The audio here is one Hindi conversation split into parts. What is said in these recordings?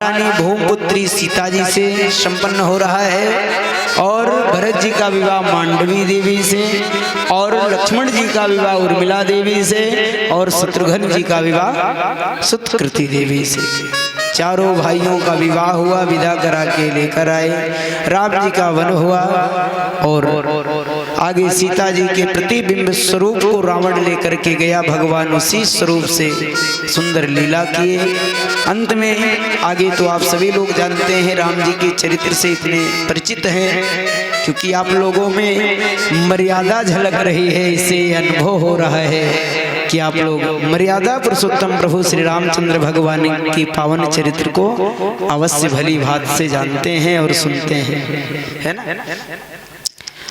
रानी भूमपुत्री सीता जी से संपन्न हो रहा है और भरत जी का विवाह मांडवी देवी से और लक्ष्मण जी का विवाह उर्मिला देवी से और शत्रुघ्न जी का विवाह सुतकृति देवी से। चारों भाइयों का विवाह हुआ, विदा करा के लेकर आए। राम जी का वन हुआ और आगे सीता जी के प्रतिबिंब स्वरूप को रावण लेकर के गया। भगवान उसी स्वरूप से सुंदर लीला किए। अंत में आगे तो आप सभी लोग जानते हैं, राम जी के चरित्र से इतने परिचित हैं क्योंकि आप लोगों में मर्यादा झलक रही है, इससे अनुभव हो रहा है कि आप लोग मर्यादा पुरुषोत्तम प्रभु श्री रामचंद्र भगवान की पावन चरित्र को अवश्य भली भांति से जानते हैं और सुनते हैं, है ना।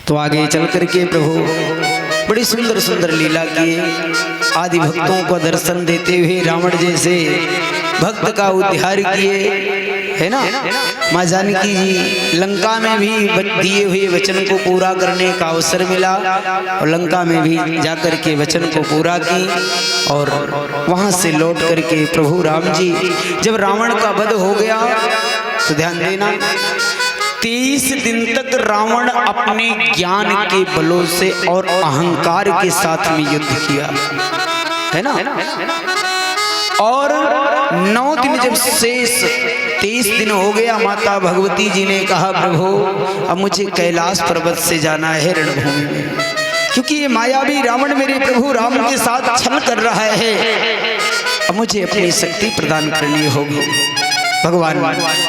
तो आगे चल करके प्रभु बड़ी सुंदर सुंदर लीला किए। आदि भक्तों को दर्शन देते हुए रावण जैसे भक्त का उद्धार किए, है ना। माँ जानकी जी लंका में भी दिए हुए वचन को पूरा करने का अवसर मिला और लंका में भी जाकर के वचन को पूरा की और वहां से लौट करके प्रभु राम जी जब रावण का वध हो गया तो ध्यान देना 23 दिन तक रावण अपने ज्ञान के बलों से और अहंकार के साथ में युद्ध किया, है ना। और 9 दिन जब शेष 23 दिन हो गया, माता भगवती जी ने कहा प्रभु अब मुझे कैलाश पर्वत से जाना है रणभूमि में, क्योंकि ये मायावी रावण मेरे प्रभु राम के साथ छल कर रहा है। अब मुझे अपनी शक्ति प्रदान करनी होगी। भगवान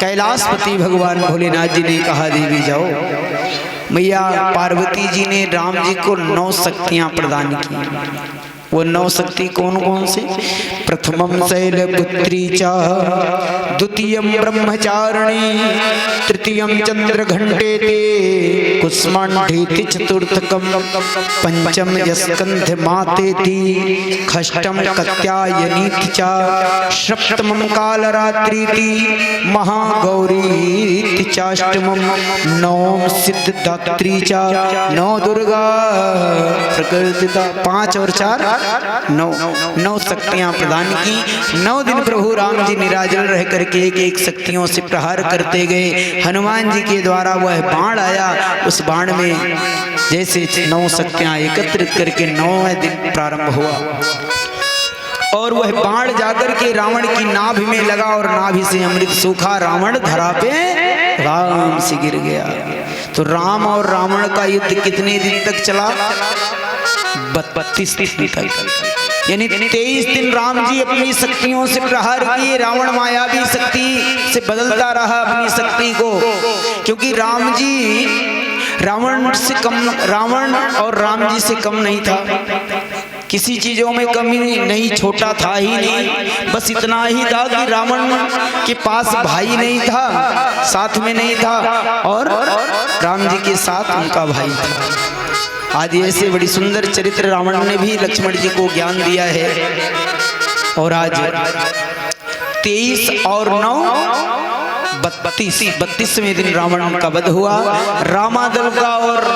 कैलाशपति भगवान भोलेनाथ जी ने कहा देवी जाओ। मैया पार्वती जी ने राम जी को 9 शक्तियां प्रदान की। वो 9 शक्ति कौन कौन से? प्रथमम शैलपुत्री च, द्वितीयम ब्रह्मचारिणी, तृतीयम चंद्रघंटेति, कुष्मांडेति चतुर्थकम, पंचम यस्कंध मातेति, षष्ठम कात्यायनीति च, सप्तमम कालरात्रीति, महागौरीति चाष्टमम, नवम सिद्धदात्री च, 9 दुर्गा प्रकृतिता, 5 और 4 9 शक्तियां प्रदान की। 9 दिन प्रभु राम जी निराजल रह करके एक एक शक्तियों से प्रहार करते गए। हनुमान जी के द्वारा वह बाण आया, उस बाण में जैसे 9 शक्तियां एकत्रित करके 9वें दिन प्रारंभ हुआ और वह बाण जाकर के रावण की नाभि में लगा और नाभि से अमृत सूखा, रावण धरा पे राम से गिर गया। तो राम और रावण का युद्ध कितने दिन तक चला? 32 दिन तक, यानी 23 दिन राम जी अपनी शक्तियों से प्रहार किए। रावण मायावी शक्ति से बदलता रहा अपनी शक्ति को, क्योंकि राम जी रावण और राम जी से कम नहीं था, किसी चीजों में कमी नहीं, छोटा था ही नहीं। बस इतना ही था कि रावण के पास भाई नहीं था, साथ में नहीं था और राम जी के साथ उनका भाई था। आज ऐसे बड़ी सुंदर चरित्र रावण ने भी लक्ष्मण जी को ज्ञान दिया है। और आज 23 और 9 32वें दिन रावण का वध हुआ। रामादल का और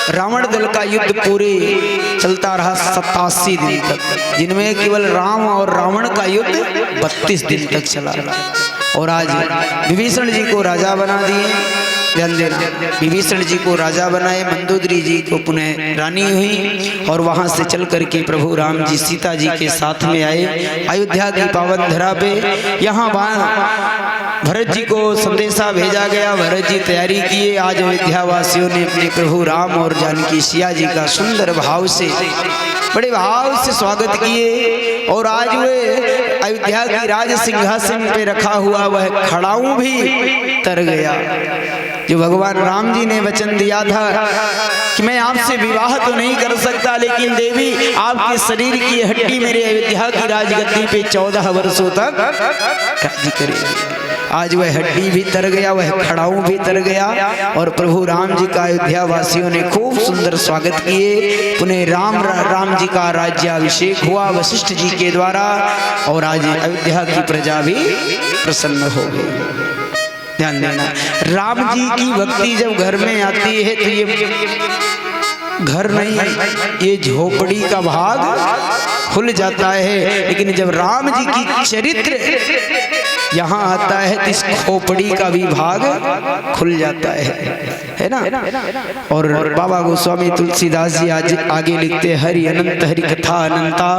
रावण दल का युद्ध पूरे चलता रहा 87 दिन तक, जिनमें केवल राम और रावण का युद्ध 32 दिन तक चला। और आज विभीषण जी को राजा बना दिए। ध्यान देना, विभीषण जी को राजा बनाए, मंदोदरी जी को पुनः रानी हुई और वहां से चल करके प्रभु राम जी सीता जी के साथ में आए अयोध्या की पावन धरा पे। यहाँ भरत जी को संदेशा भेजा गया, भरत जी तैयारी किए। आज अयोध्या वासियों ने अपने प्रभु राम और जानकी सिया जी का सुंदर भाव से, बड़े भाव से स्वागत किए। और आज वह अयोध्या की राज सिंहासन पे रखा हुआ वह खड़ाऊ भी तर गया। जो भगवान राम जी ने वचन दिया था कि मैं आपसे विवाह तो नहीं कर सकता, लेकिन देवी आपके शरीर की हड्डी मेरे अयोध्या की राजगद्दी पे 14 वर्षों तक राज्य करेगी। आज वह हड्डी भी तर गया, वह खड़ाऊ भी तर गया और प्रभु राम जी का अयोध्या वासियों ने खूब सुंदर स्वागत किए। पुनः राम जी का राज्याभिषेक हुआ वशिष्ठ जी के द्वारा और आज अयोध्या की प्रजा भी प्रसन्न हो गई। ध्यान देना, राम जी की भक्ति जब घर में आती है तो ये घर नहीं, ये झोपड़ी का भाग खुल जाता है। लेकिन जब राम जी की चरित्र यहाँ आता है तो इस खोपड़ी का भी भाग खुल जाता है ना। और बाबा गोस्वामी तुलसीदास जी आज आगे लिखते, हरि अनंत हरि कथा अनंता,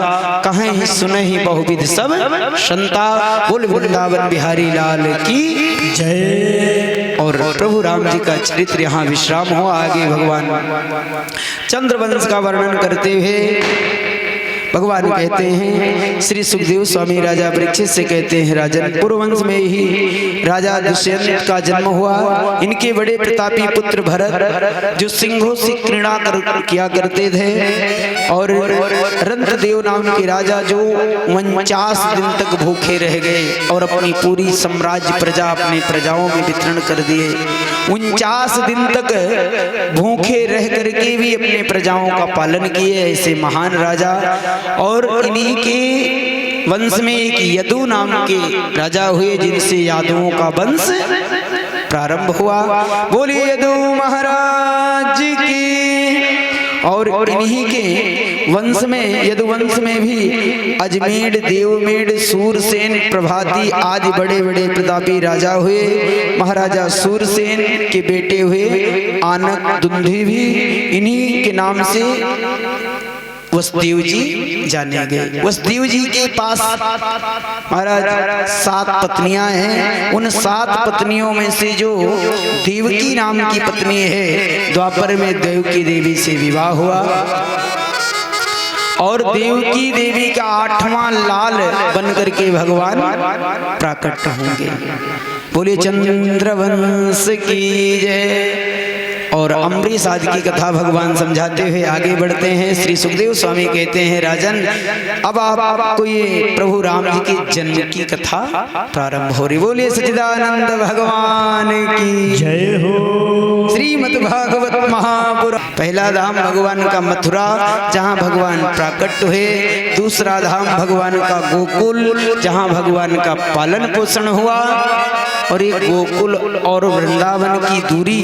कहें सुने ही बहुविध सब संता, बोल वृंदावन बिहारी लाल की जय। और प्रभु राम जी का चरित्र यहाँ विश्राम हो। आगे भगवान चंद्रवंश का वर्णन करते हुए भगवान कहते हैं, श्री सुखदेव स्वामी राजा परीक्षित से कहते हैं, राजन पूर्ववंश में ही राजा दुष्यंत का जन्म हुआ। इनके बड़े प्रतापी पुत्र भरत जो सिंहों से क्रीड़ा किया करते थे, और रंतदेव नाम के राजा जो 49 दिन तक भूखे रह गए और अपनी पूरी साम्राज्य प्रजा अपने प्रजाओं में वितरण कर दिए। 49 दिन तक भूखे रह करके भी अपने प्रजाओं का पालन किए, ऐसे महान राजा। और इन्हीं के वंश में एक यदु नाम के राजा हुए, जिनसे यादवों का वंश प्रारंभ हुआ। बोलिए यदु महाराज की। और इन्हीं के वंश में, यदुवंश में भी अजमेर, देवमेर, सूरसेन, प्रभाती आदि बड़े बड़े प्रतापी राजा हुए। महाराजा सूरसेन के बेटे हुए आनक दुंदी भी इन्हीं के नाम से वसुदेव जी जाने गए। वसुदेव जी के पास महाराज 7 पत्नियां हैं। उन 7 पत्नियों में से जो देवकी नाम की पत्नी है, द्वापर में देवकी देवी से विवाह हुआ, और देवकी देवी का 8वां लाल बनकर के भगवान प्रकट होंगे। बोले चंद्रवंश की जय। और अम्बरीश आदि की कथा भगवान समझाते हुए आगे बढ़ते हैं। श्री सुखदेव स्वामी कहते हैं, राजन अब आपको ये प्रभु राम जी के जन्म की कथा प्रारंभ हो रही। बोलिए सच्चिदानंद भगवान की जय हो। श्रीमद् भागवत महापुराण। पहला धाम भगवान का मथुरा, जहाँ भगवान प्रकट हुए। दूसरा धाम भगवान का गोकुल, जहाँ भगवान का पालन पोषण हुआ। और ये गोकुल और वृंदावन की दूरी,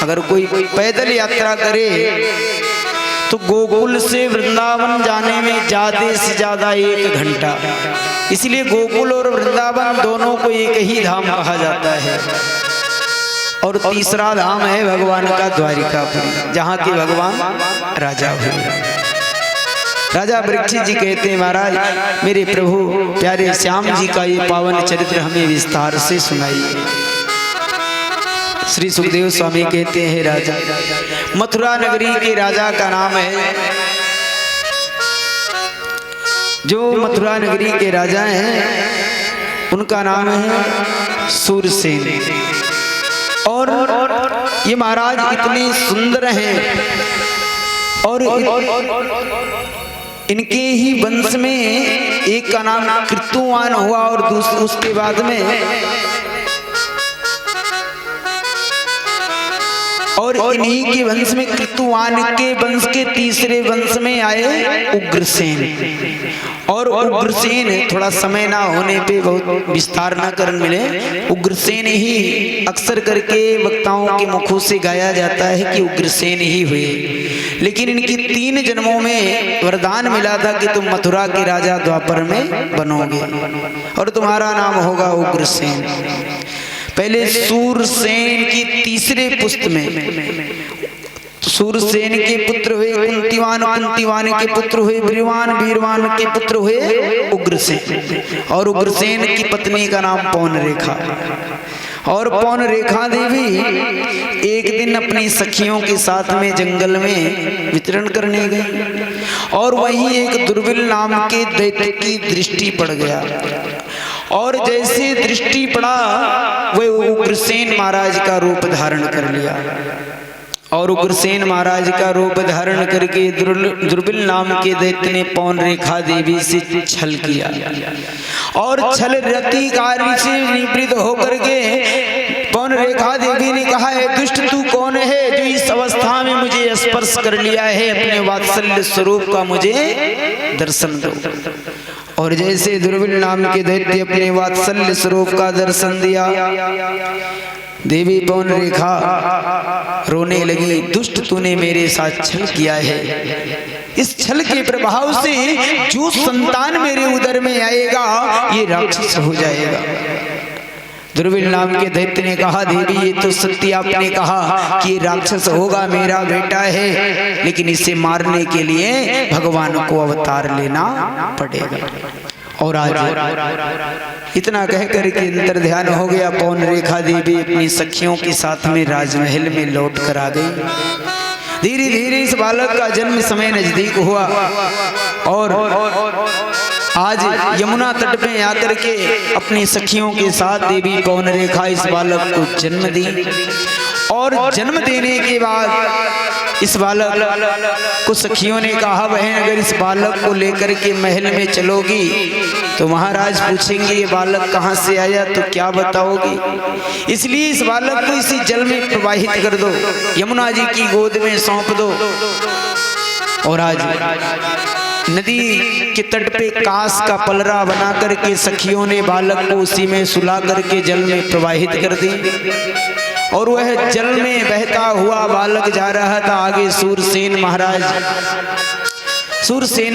अगर कोई पैदल यात्रा करे तो गोकुल से वृंदावन जाने में ज्यादा से ज्यादा 1 घंटा। इसलिए गोकुल और वृंदावन दोनों को एक ही धाम कहा जाता है। और तीसरा धाम है भगवान का द्वारिकापुरी, जहाँ के भगवान राजा हुए। राजा परीक्षित जी कहते हैं, महाराज मेरे प्रभु प्यारे श्याम जी का ये पावन चरित्र हमें विस्तार से सुनाइए। श्री सुखदेव स्वामी कहते हैं, राजा मथुरा नगरी के राजा का नाम है, जो मथुरा नगरी के राजा हैं उनका नाम है सूरसेन। और ये महाराज इतने सुंदर हैं, और इनके ही वंश में एक का नाम कृतुवान हुआ, और उसके बाद में और इन्हीं के वंश में कृतुवान के वंश के तीसरे वंश में आए उग्रसेन। और उग्रसेन थोड़ा समय ना होने पे बहुत विस्तार न कर मिले, उग्रसेन ही अक्सर करके वक्ताओं के मुखों से गाया जाता है कि उग्रसेन ही हुए। लेकिन इनकी 3 जन्मों में वरदान मिला था कि तुम मथुरा के राजा द्वापर में बनोगे और तुम्हारा नाम होगा उग्रसेन। पहले सूरसेन की तीसरे पुस्त में सूरसेन के पुत्र हुए कुंतीवान, कुंतीवान के पुत्र हुए वीरवान, वीरवान के पुत्र हुए उग्रसेन। और उग्रसेन की पत्नी का नाम पौन रेखा। और पौन रेखा देवी एक दिन अपनी सखियों के साथ में जंगल में विचरण करने गई, और वहीं एक दुर्बिल नाम के दैत्य की दृष्टि पड़ गया। और जैसे दृष्टि पड़ा वह उग्रसेन महाराज का रूप धारण कर लिया। और उग्रसेन महाराज का रूप धारण करके दुर्बिल नाम के दैत्य ने पौन रेखा देवी से छल किया, और छल रति कार्य से निवृत्त होकर के पौन रेखा देवी ने कहा, है दुष्ट तू कौन है जो इस अवस्था में मुझे स्पर्श कर लिया है? अपने वात्सल्य स्वरूप का मुझे दर्शन दो। और जैसे दुर्बिल नाम के दैत्य अपने वात्सल्य स्वरूप का दर्शन दिया, देवी पौन रेखा रोने लगी, दुष्ट तूने मेरे साथ छल किया है, इस छल के प्रभाव से जो संतान मेरे उदर में आएगा ये राक्षस हो जाएगा। दुर्विल नाम के दैत्य ने कहा, देवी ये तो सत्य आपने कहा कि ये राक्षस होगा, मेरा बेटा है, लेकिन इसे मारने के लिए भगवान को अवतार लेना पड़ेगा। और आज इतना कह कर के अंतर ध्यान हो गया। पौन रेखा देवी अपनी सखियों के साथ में राजमहल में लौट कर आ गई। धीरे धीरे इस बालक का जन्म समय नजदीक हुआ और आज यमुना तट पे आकर के अपनी सखियों के साथ देवी पौन रेखा इस बालक को जन्म दी। और जन्म देने के बाद इस बालक को सखियों ने कहा, बहन अगर इस बालक को लेकर के महल में चलोगी तो महाराज पूछेंगे ये बालक कहाँ से आया, तो क्या बताओगी। इसलिए इस बालक को इसी जल में प्रवाहित कर दो, यमुना जी की गोद में सौंप दो। और आज नदी के तट पे कांस का पलरा बना करके सखियों ने बालक को उसी में सुला करके जल में प्रवाहित कर दी। और वह जल में बहता हुआ बालक जा रहा था। आगे सूरसेन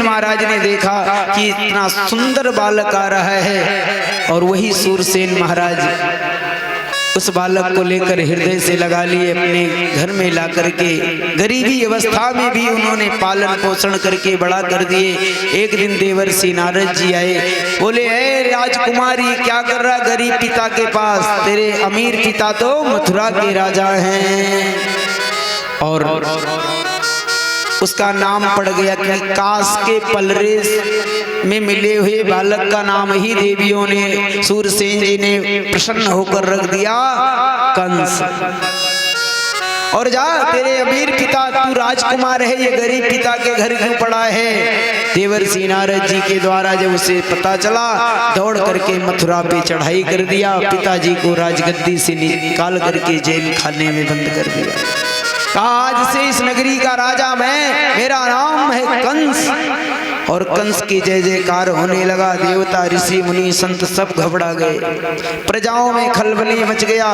महाराज ने देखा कि इतना सुंदर बालक आ रहा है और वही सूरसेन महाराज उस बालक को लेकर हृदय से लगा लिए, अपने घर में ला करके गरीबी अवस्था में भी उन्होंने पालन पोषण करके बड़ा कर दिए। एक दिन देवर्षि नारद जी आए, बोले ऐ राजकुमारी क्या कर रहा गरीब पिता के पास, तेरे अमीर पिता तो मथुरा के राजा हैं। और उसका नाम पड़ गया कि कांस के पलरे में मिले हुए बालक का नाम ही देवियों ने, सूरसेन जी ने प्रसन्न होकर रख दिया कंस। और जा तेरे अमीर पिता, तू राजकुमार है, ये गरीब पिता के घर क्यों पड़ा है। देवर्षि नारद जी के द्वारा जब उसे पता चला, दौड़ करके मथुरा पे चढ़ाई कर दिया, पिताजी को राजगद्दी से निकाल करके जेल खाने में बंद कर दिया। कहा आज से इस नगरी का राजा मैं, मेरा नाम है कंस। और कंस की जय जयकार होने लगा। देवता ऋषि मुनि संत सब घबरा गए, प्रजाओं में खलबली मच गया।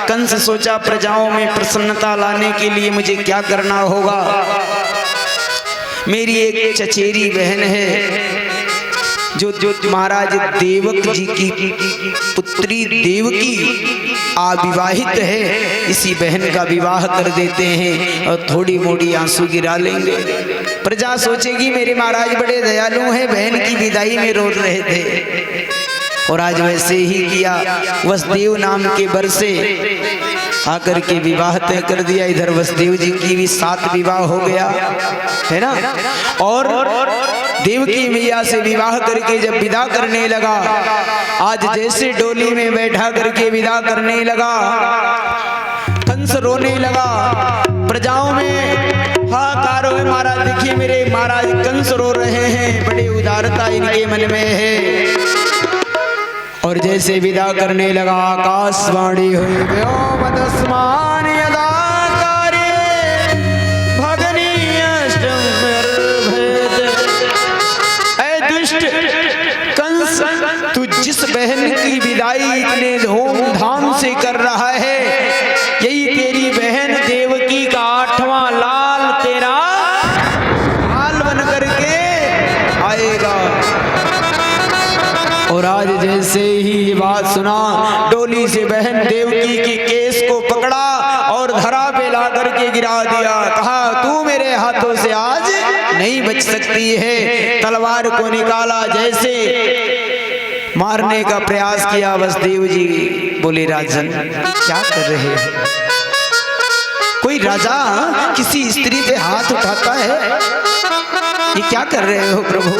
कंस सोचा प्रजाओं में प्रसन्नता लाने के लिए मुझे क्या करना होगा। मेरी एक चचेरी बहन है जो महाराज देवक जी की पुत्री देवकी अविवाहित है, इसी बहन का विवाह कर देते हैं और थोड़ी मोड़ी आंसू गिरा लेंगे। प्रजा सोचेगी मेरे महाराज बड़े दयालु हैं, बहन की विदाई में रो रहे थे। और आज वैसे ही किया। वसुदेव नाम के वर से आकर के विवाह तय कर दिया। इधर वसुदेव जी की भी 7 विवाह हो गया है ना। और देवकी मैया से विवाह करके जब विदा करने लगा, आज जैसे डोली में बैठा करके विदा करने लगा, कंस रोने लगा। प्रजाओं में हाहाकार हुए, महाराज देखिए मेरे महाराज कंस रो रहे हैं, बड़ी उदारता इनके मन में है। और जैसे विदा करने लगा, आकाशवाणी हुई व्योमदस्मान यदा कंस, तू जिस बहन की विदाई इतने धूमधाम से कर रहा है, यही तेरी बहन देवकी का 8वां लाल तेरा लाल बन करके आएगा। और आज जैसे ही ये बात सुना, डोली से बहन देवकी की केस को पकड़ा और धरा पे ला करके गिरा दिया। कहा तू मेरे हाथों से आज नहीं बच सकती है। तलवार को निकाला, जैसे मारने का प्रयास किया। वसुदेव जी बोले राजन क्या कर रहे हो। कोई राजा किसी स्त्री पे हाथ उठाता है, ये क्या कर रहे हो प्रभु।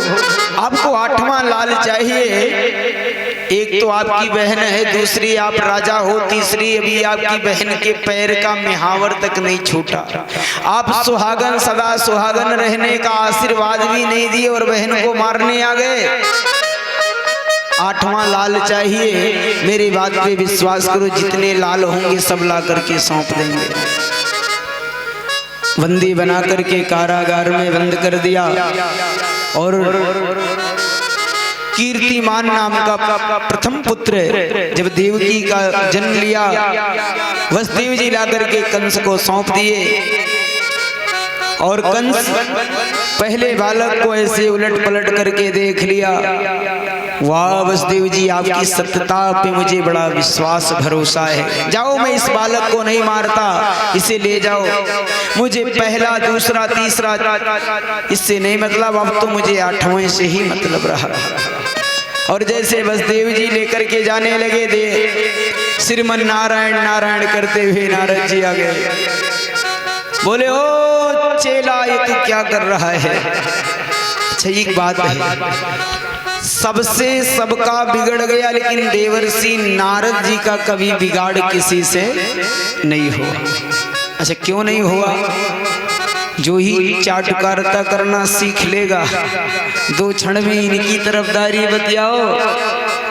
आपको 8वां लाल चाहिए। एक तो आपकी बहन है, दूसरी आप राजा हो, तीसरी अभी आपकी बहन के पैर का मिहावर तक नहीं छूटा। आप सुहागन सदा सुहागन रहने का आशीर्वाद भी नहीं दिए और बहन को मारने आ गए। 8वां लाल चाहिए। मेरी बात पे विश्वास करो, जितने लाल होंगे सब ला करके सौंप देंगे। बंदी बना करके कारागार में बंद कर दिया। और कीर्तिमान नाम का प्रथम पुत्र जब देवकी का जन्म लिया, वसुदेव जी ला करके कंस को सौंप दिए। और कंस पहले बालक को ऐसे उलट पलट करके देख लिया। वाह वसुदेव जी, आपकी सत्यता पे मुझे बड़ा विश्वास भरोसा है। जाओ, मैं इस बालक को नहीं मारता, इसे ले जाओ। मुझे पहला दूसरा तीसरा इससे नहीं मतलब, अब तो मुझे 8वें से ही मतलब रहा। और जैसे वसुदेव जी लेकर के जाने लगे, दे श्रीमन नारायण नारायण करते हुए नारद जी आ गए। बोले, ओ चेला, ये तू क्या कर रहा है? अच्छा, एक बात है, सबसे सबका बिगड़ गया, लेकिन देवर्षि नारद जी का कभी बिगाड़ किसी से नहीं हुआ। अच्छा, क्यों नहीं हुआ? जो ही चाटुकारिता करना सीख लेगा, 2 क्षण में इनकी तरफदारी बतियाओ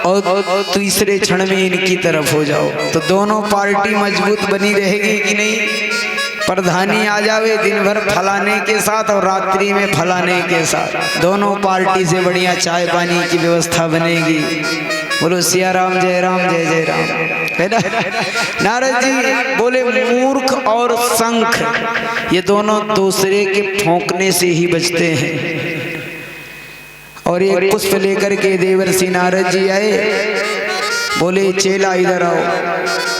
और तीसरे क्षण में इनकी तरफ हो जाओ, तो दोनों पार्टी मजबूत बनी रहेगी कि नहीं? प्रधानी आ जावे दिन भर फलाने के साथ और रात्रि में फलाने के साथ, दोनों पार्टी से बढ़िया चाय पानी की व्यवस्था बनेगी। बोलो सिया राम, जय राम, जय जय राम, है ना? नारद जी बोले, मूर्ख और शंख ये दोनों दूसरे के फौंकने से ही बचते हैं। और एक पुष्प लेकर के देवर्षि नारद जी आए। बोले, चेला इधर आओ,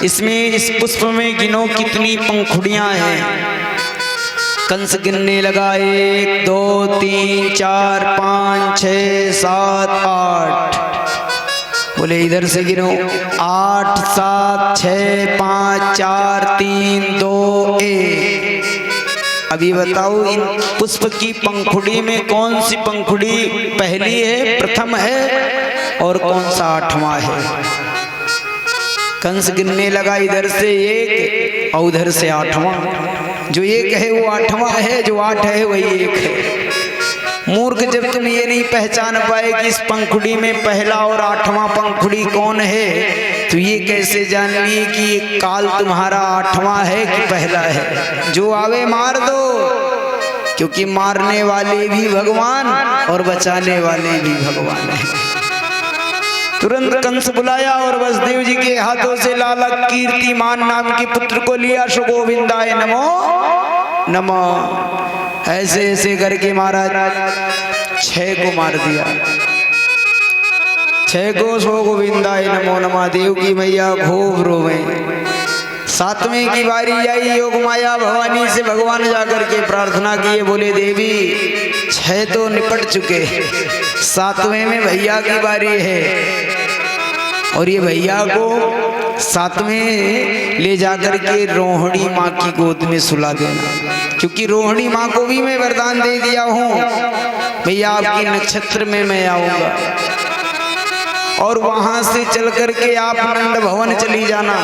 इसमें इस पुष्प में गिनो कितनी पंखुड़ियां हैं। कंस गिनने लगा, 1 2 3 4 5 6 7 8। बोले, इधर से गिनो, 8 7 6 5 4 3 2 1। अभी बताओ, इन पुष्प की पंखुड़ी में कौन सी पंखुड़ी पहली है, प्रथम है, और कौन सा 8वां है? कंस गिनने लगा, इधर से 1 और उधर से 8वां। जो 1 है वो 8वां है, जो 8 है वही 1 है। मूर्ख, जब तुम ये नहीं पहचान पाए कि इस पंखुड़ी में पहला और 8वां पंखुड़ी कौन है, तो ये कैसे जान लिए कि ये काल तुम्हारा 8वां है कि पहला है? जो आवे मार दो, क्योंकि मारने वाले भी भगवान और बचाने वाले भी भगवान है। तुरंत कंस बुलाया और वसुदेव जी के हाथों से लाला कीर्तिमान नाम के पुत्र को लिया। सुगोविंदाय नमो नमः। ऐसे ऐसे करके महाराज 6 को मार दिया। 6 को सुगोविंदाय नमो नमः। देव की मैया खूब रोवे। 7वें की बारी आई। योग माया भवानी से भगवान जाकर के प्रार्थना किए, बोले देवी 6 तो निपट चुके, 7वें में भैया की बारी है और ये भैया को 7वें ले जाकर के रोहिणी माँ की गोद में सुला देना, क्योंकि रोहिणी माँ को भी मैं वरदान दे दिया हूँ भैया आपकी नक्षत्र में मैं आऊंगा और वहां से चल करके आप नंद भवन चली जाना,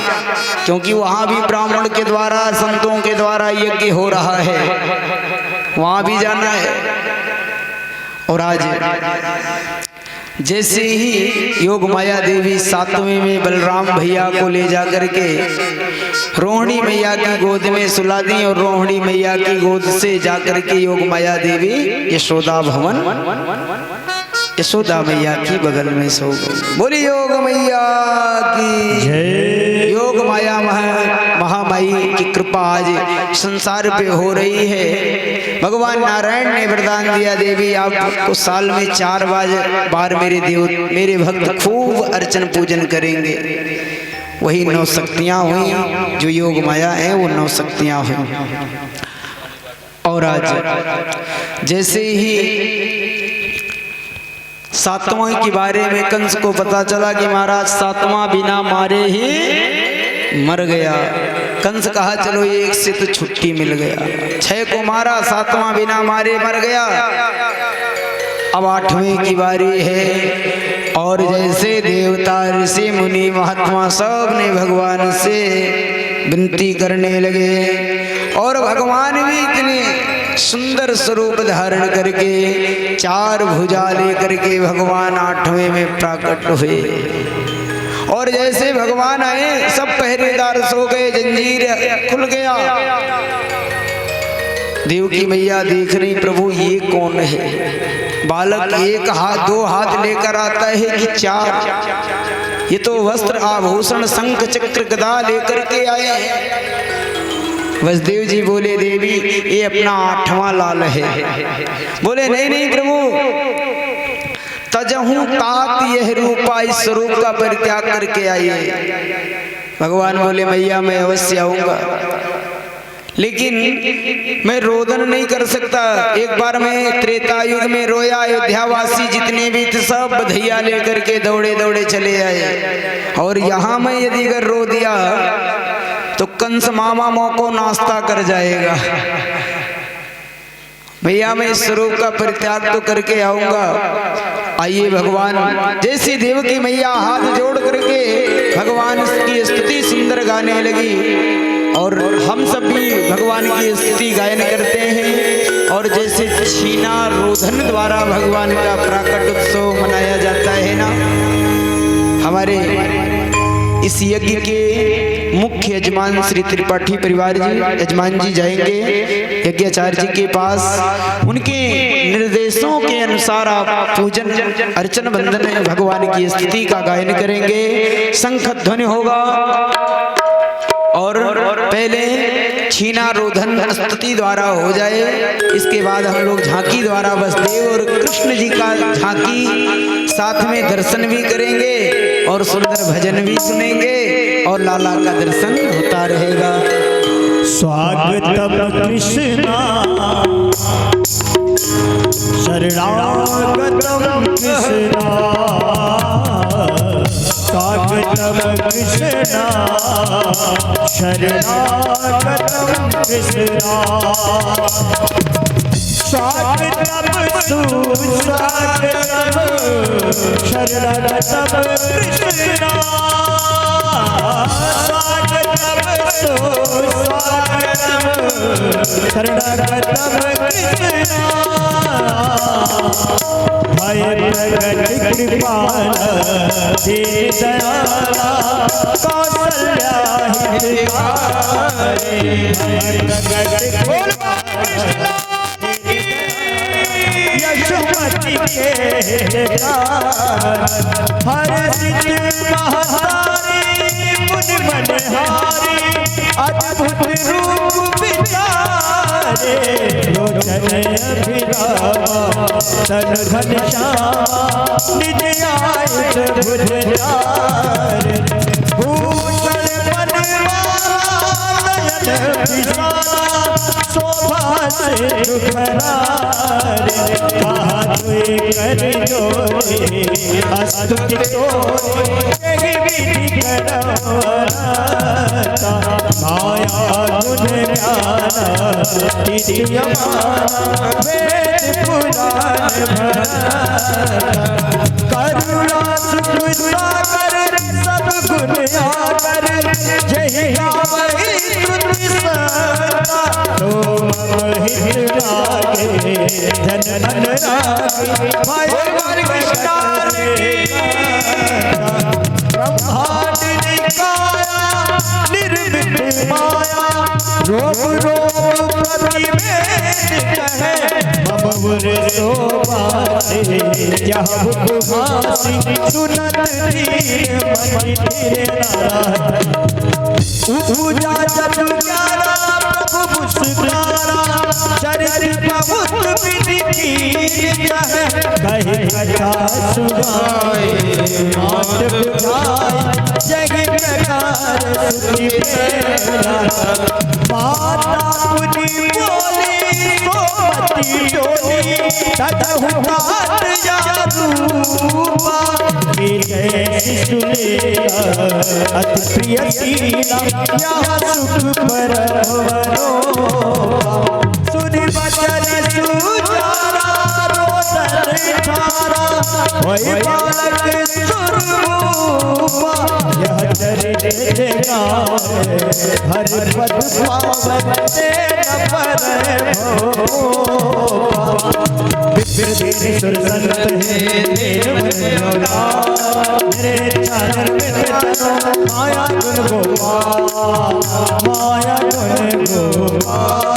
क्योंकि वहां भी ब्राह्मण के द्वारा संतों के द्वारा यज्ञ हो रहा है, वहां भी जाना है। और आज जैसे ही योग माया देवी 7वें में बलराम भैया को ले जा करके रोहिणी मैया की गोद में सुला दी और रोहिणी मैया की गोद से जाकर के योग माया देवी यशोदा भवन यशोदा मैया की बगल में सो गई। बोली योग मैया की जय। योग माया महामाई की कृपा आज संसार पे हो रही है। भगवान नारायण ने वरदान दिया, देवी आपको साल में 4 बार मेरे भक्त खूब अर्चन पूजन करेंगे। वही 9 शक्तियां हुई जो योग माया है, वो 9 शक्तियां हुई। और आज जैसे ही 7वां के बारे में कंस को पता चला कि महाराज 7वां बिना मारे ही मर गया। कंस कहा चलो एक से तो छुट्टी मिल गया। 6 को मारा, 7वां बिना मारे मर गया। अब 8वें की बारी है और जैसे देवता ऋषि मुनि महात्मा सब ने भगवान से विनती करने लगे और भगवान भी इतने सुंदर स्वरूप धारण करके 4 भुजा लेकर के भगवान 8वें में प्रकट हुए। और जैसे भगवान आए सब पहरेदार सो गए, जंजीर खुल गया। देव की मैया देख रही प्रभु ये कौन है? बालक 1 हाथ 2 हाथ लेकर आता है कि 4? ये तो वस्त्र आभूषण शंख चक्र गदा लेकर के आए हैं। वसुदेव जी बोले देवी ये अपना 8वां लाल है। बोले नहीं नहीं प्रभु, तजहू तात यह रूपा, इस स्वरूप का परित्याग करके आइए। भगवान बोले मैया मैं अवश्य आऊंगा, लेकिन मैं रोदन नहीं कर सकता। एक बार मैं त्रेता युग में रोया, अयोध्यावासी जितने भी थे सब बधैया लेकर के दौड़े दौड़े चले आए, और यहाँ मैं यदि अगर रो दिया तो कंस मामा मोको नाश्ता कर जाएगा। भैया मैं इस स्वरूप का परित्याग तो करके आऊंगा। आइए भगवान, जैसे देवकी मैया हाथ जोड़ करके भगवान की स्तुति सुंदर गाने लगी, और हम सब भी भगवान की स्तुति गायन करते हैं। और जैसे छीना रोधन द्वारा भगवान का प्राकट उत्सव मनाया जाता है ना, हमारे इस यज्ञ के मुख्य यजमान श्री त्रिपाठी परिवार जी, यजमान जी जाएंगे यज्ञाचार्य जी के पास। उनके निर्देशों के अनुसार आप पूजन अर्चन वंदन भगवान की स्तुति का गायन करेंगे। शंख ध्वनि होगा, और पहले छीना रोधन स्तुति द्वारा हो जाए, इसके बाद हम लोग झांकी द्वारा वसुदेव और कृष्ण जी का झांकी साथ में दर्शन भी करेंगे, और सुंदर भजन भी सुनेंगे, और लाला का दर्शन होता रहेगा। स्वागतम कृष्णा शरणागतम कृष्णा, स्वागतम कृष्णा शरणागतम कृष्णा, स्वागतम सुस्वागतम शरणागतम कृष्णा, स्वागतम सुस्वागतम शरणागतम कृष्णा। भय प्रगट कृपाल दीन दयाला कौशल्या हितकारी, भय प्रगट कृपाल यशोमती के हर सिद्ध महातारी मुनि मनहारी, अद्भुत रूप विचारे लोचन अभिरामा, तन घन श्यामा निज आयुष भुजचारे, भूषण बनवारा नयन विशाला, शोभा से दुखहरारे, कहा तुई कर जोरे स्तुति तोरे, जग विधि करवराता, माया गुण ज्ञाना तिथि अमाना, वेद पुराण भराता, करुणा सुख सागर सब गुण आकर, जय गावहि स्तुति सदा, तो मम हित लागे जन मन रागे, भगवान कृष्ण ब्रह्मांड निकाया निर्मित माया, रोग रोग प्रतिवेद कहे, मम मुर शोभाते जहाँ बुहासी, सुनत धीर मन धीर नारायण, पूजा जब ग्यारा प्रभु मुस्कुरारा, चरित बहुत विधि कीन कहे, कहे कथा सुनाए मात बुझाए, जग प्रकार सुखी प्रेरणा, माता पुनि बोली सोमती डोली, तदहु तात या रूपा, गए शिशुलेला अति प्रिय शीला, यहाँ सुख परवरो, सुनि बचन सुजारा रोदन ठारा, होई बालक सुरभूपा, यह चरित गावे हर पद पावन तेन पर भोपा, विद्युत सुर संत है तेन मनोरा, मेरे चरण में तनो माया गुण गोपाल, माया गुण गोपाल,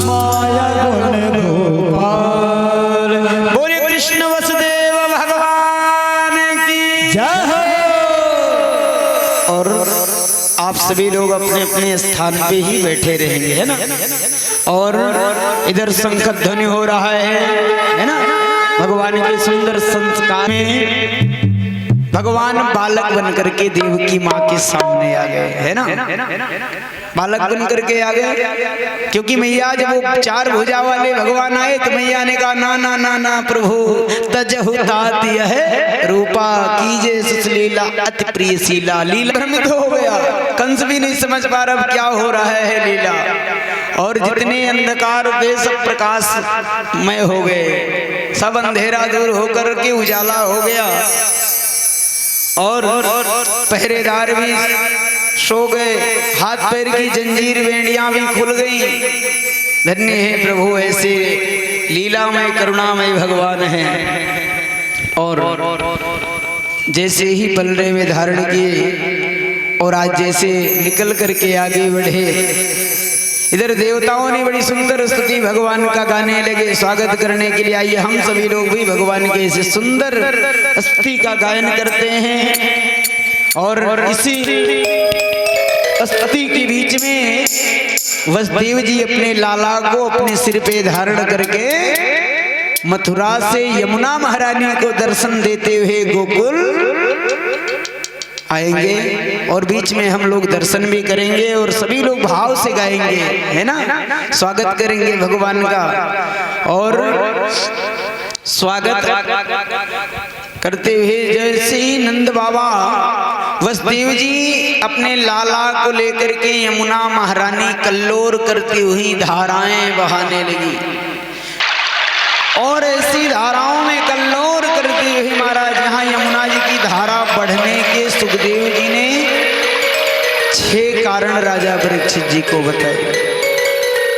माया गुण गोपाल। बोले कृष्ण वसुदेव भगवान की जय हो। और आप सभी लोग अपने अपने स्थान पे ही बैठे रहेंगे, है ना। और इधर शंख ध्वनि हो रहा है ना। भगवान के सुंदर संस्कार में भगवान बालक बन करके देवकी माँ के सामने आ गए, है ना। बालक बन करके आ गए, क्योंकि मैया जब वो 4 भुजा वाले भगवान आए तो मैया ने कहा ना ना ना ना प्रभु तजहु तात है रूपा कीजे सुशीला अति प्रिय शीला। लीला भ्रमित हो गया, कंस भी नहीं समझ पा रहा क्या हो रहा है लीला। और जितने अंधकार वे सब प्रकाशमय हो गए, सब अंधेरा दूर होकर के उजाला हो गया। और पहरेदार भी सो गए, हाथ पैर की जंजीर बेड़ियां भी खुल गई। धन्य है प्रभु, ऐसे लीलामय करुणामय भगवान हैं। और जैसे ही पलड़े में धारण किए और आज जैसे निकल करके आगे बढ़े, इधर देवताओं ने बड़ी सुंदर स्तुति भगवान का गाने लगे स्वागत करने के लिए। आइए हम सभी लोग भी भगवान के ऐसे सुंदर स्तुति का गायन करते हैं। और इसी स्तुति के बीच में वसुदेव जी अपने लाला को अपने सिर पे धारण करके मथुरा से यमुना महारानी को दर्शन देते हुए गोकुल आएंगे। और बीच में हम लोग दर्शन भी करेंगे और सभी लोग भाव से गाएंगे, है ना। स्वागत करेंगे भगवान का। और स्वागत करते हुए जैसे ही नंद बाबा वसुदेव जी अपने लाला को लेकर के यमुना महारानी कल्लोर करती हुई धाराएं बहाने लगी। और ऐसी धाराओं में कल्लोर करती हुई महाराज यहाँ यमुना जी की धारा बढ़ने के सुखदेव जी ने 6 कारण राजा परीक्षित जी को बताए।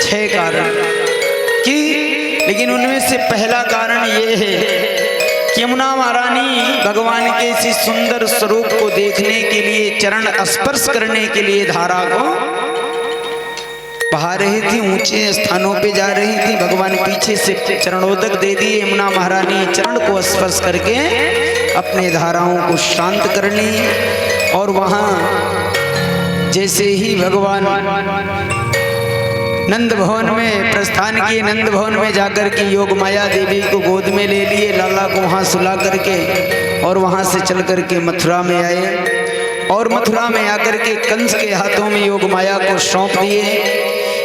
6 कारण कि, लेकिन उनमें से पहला कारण ये है कि यमुना महारानी भगवान के इसी सुंदर स्वरूप को देखने के लिए, चरण स्पर्श करने के लिए धारा को बहा रही थी, ऊंचे स्थानों पे जा रही थी। भगवान पीछे से चरणोदक दे दिए, यमुना महारानी चरण को स्पर्श करके अपने धाराओं को शांत कर ली। और वहां जैसे ही भगवान नंद भवन में प्रस्थान किए, नंद भवन में जाकर के योग माया देवी को गोद में ले लिए, लाला को वहां सुला करके और वहां से चल करके मथुरा में आए। और मथुरा में आकर के कंस के हाथों में योग माया को सौंप दिए।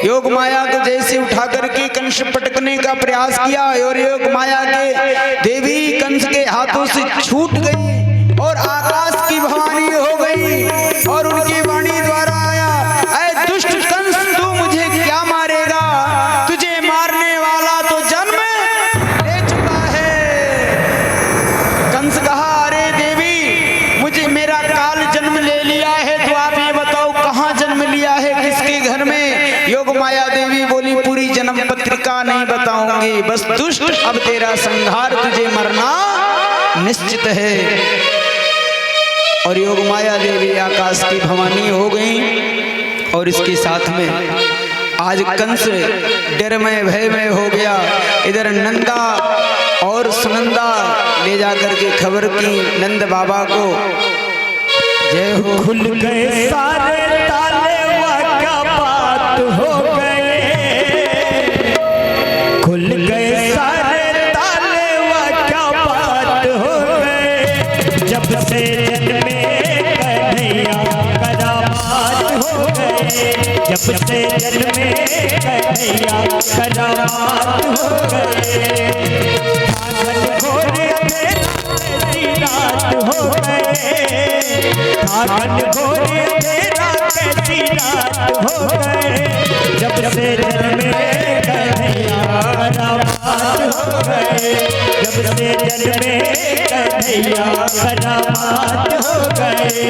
योग माया को जैसे उठा करके कंस पटकने का प्रयास किया और योग माया के देवी कंस के हाथों से छूट गई और आकाश की भवानी हो गई। और उनकी वाणी द्वारा आया, ऐ दुष्ट कंस तू मुझे क्या मारेगा, तुझे मारने वाला तो जन्म ले चुका है। कंस कहा, अरे देवी मुझे मेरा काल जन्म ले लिया है, तो आप ये बताओ कहाँ जन्म लिया है, किसके घर में। योग माया देवी बोली, पूरी जन्म पत्रिका नहीं बताऊंगी, बस दुष्ट अब तेरा संहार, तुझे मरना निश्चित है। और योग माया देवी आकाश की भवानी हो गई। और इसके साथ में आज कंस डर में भय में हो गया। इधर नंदा और सुनंदा ले जाकर के खबर की नंद बाबा को, जय हो। खुल गए सारे ताले, क्या बात हो गए, खुल गए सारे ताले, क्या बात हो गए। जब से जन्मे कन्हैया करामात हो गए, जब से जन्मे कन्हैया करामात हो गए। फागुन घोर ऐसी रात हो गए, फागुन घोर कैसी रात हो गए। जब से जन्मे कन्हैया करामात हो गए, जब से जन्मे कन्हैया करामात हो गए।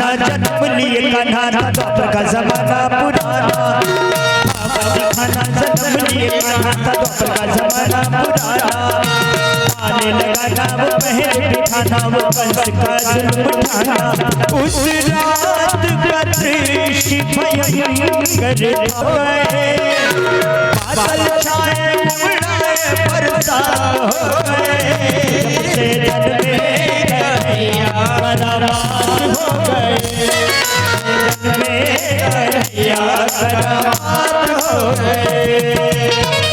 दिखाना जन्म लिए कान्हा था द्वापर का जमाना पुराना पावन दिखाना जन्म लिए कान्हा था द्वापर का जमाना पुराना आने लगा ना वो पहले दिखाना वो कंस का जुल्म उठाना उस रात का दृश्य भयंकर हो गए बादल छाए उमड़ाए पर्दा हो गए से जन्मे कन्हैया बर्बाद हो गए